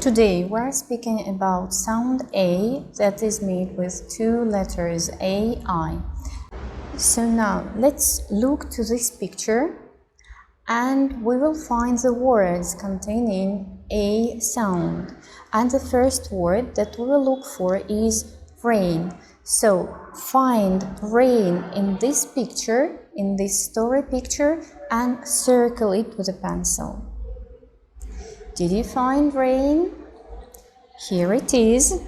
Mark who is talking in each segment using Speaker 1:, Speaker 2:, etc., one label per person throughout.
Speaker 1: Today we're speaking about sound A that is made with two letters AI. So now let's look to this picture and we will find the words containing A sound. And the first word that we will look for is rain. So find rain in this picture, in this story picture, and circle it with a pencil. Did you find rain? Here it is.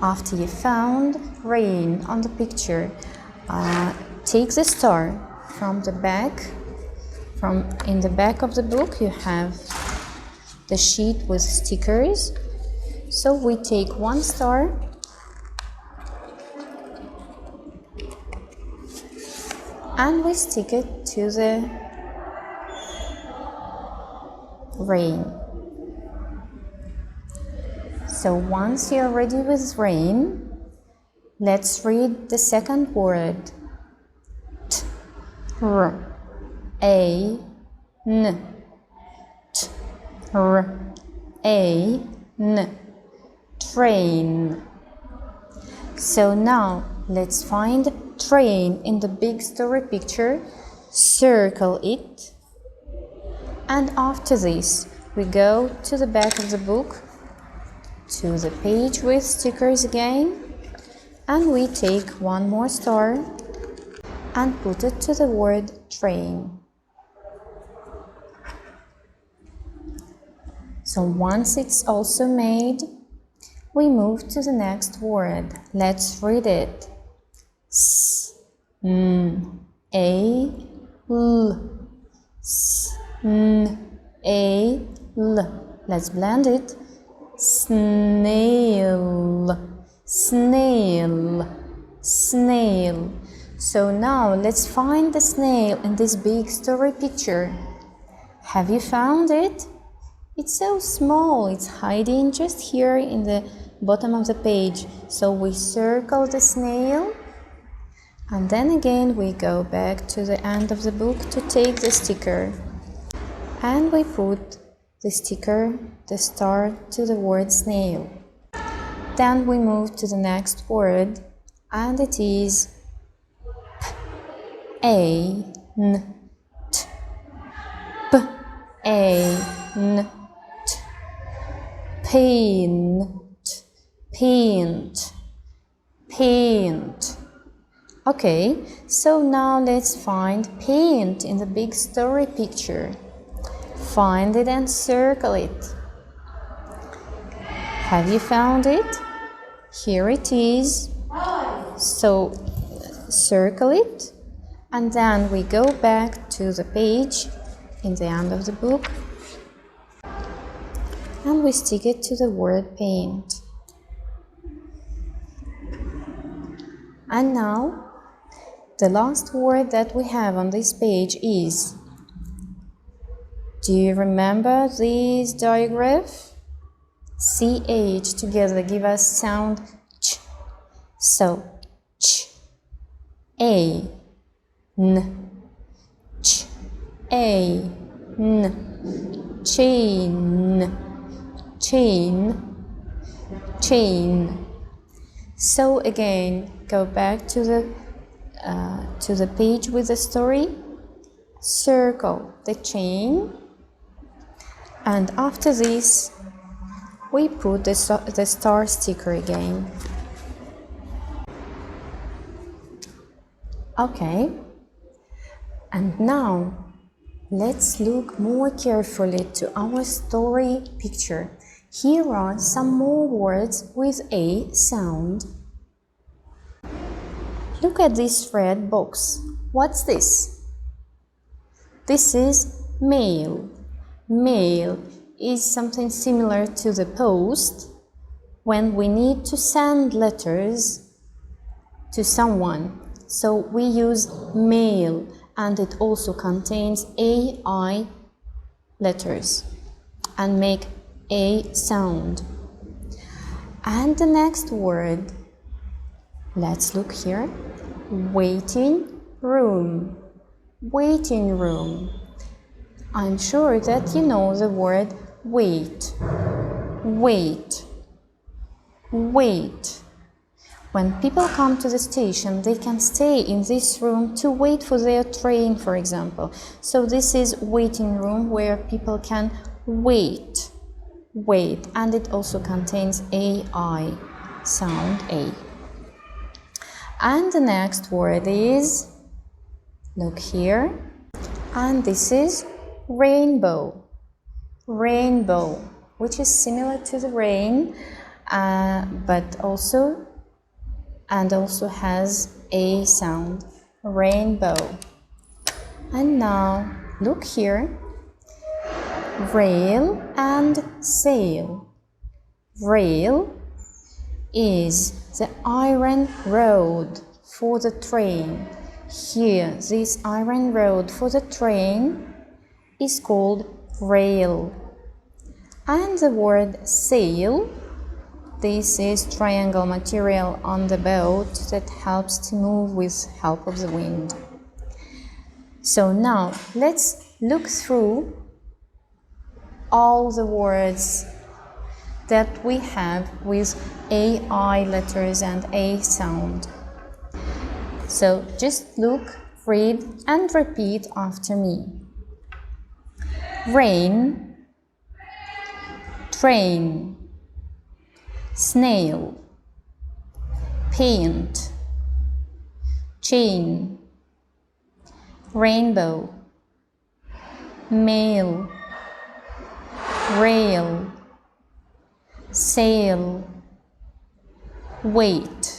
Speaker 1: After you found rain on the picture, take the star from the back. In the back of the book you have the sheet with stickers. So we take one star and we stick it to the rain. So once you're ready with rain, let's read the second word. T, r, a, n. T, r, a, n. Train. So now let's find train in the big story picture, circle it, and after this we go to the back of the book, to the page with stickers again, and we take one more star and put it to the word train. So once it's also made, we move to the next word. Let's read it. S, n, a, l. S, n, a, l. Let's blend it. Snail, snail, snail. So now let's find the snail in this big story picture. Have you found it? It's so small, it's hiding just here in the bottom of the page. So we circle the snail and then again we go back to the end of the book to take the sticker. And we put the sticker, the star, to the word snail. Then we move to the next word and it is a, n, t, p, a, n, t, paint, paint, paint. Okay, so now let's find paint in the big story picture. Find it and circle it. Have you found it? Here it is. So circle it and then we go back to the page in the end of the book and we stick it to the word paint. And now the last word that we have on this page is, do you remember this digraph? CH together give us sound ch. So ch, a, n, ch, a, n, chain, chain, chain. So again, go back to the page with the story, circle the chain, and after this we put the star sticker again. Okay, and now let's look more carefully to our story picture. Here are some more words with A sound. Look at this red box. What's this? This is mail. Mail is something similar to the post when we need to send letters to someone. So we use mail and it also contains AI letters and make A sound. And the next word, let's look here. Waiting room. Waiting room. I'm sure that you know the word wait, wait, wait. When people come to the station, they can stay in this room to wait for their train, for example. So this is waiting room where people can wait, wait, and it also contains AI, sound A. And the next word is, look here, and this is rainbow, rainbow, which is similar to the rain, but also has a sound, rainbow. And now look here, rail and sail. Rail is the iron road for the train. Here, this iron road for the train is called rail. And the word sail, this is triangle material on the boat that helps to move with help of the wind. So now let's look through all the words that we have with AI letters and A sound. So just look, read and repeat after me. Rain, train, snail, paint, chain, rainbow, mail, rail, sail, wait.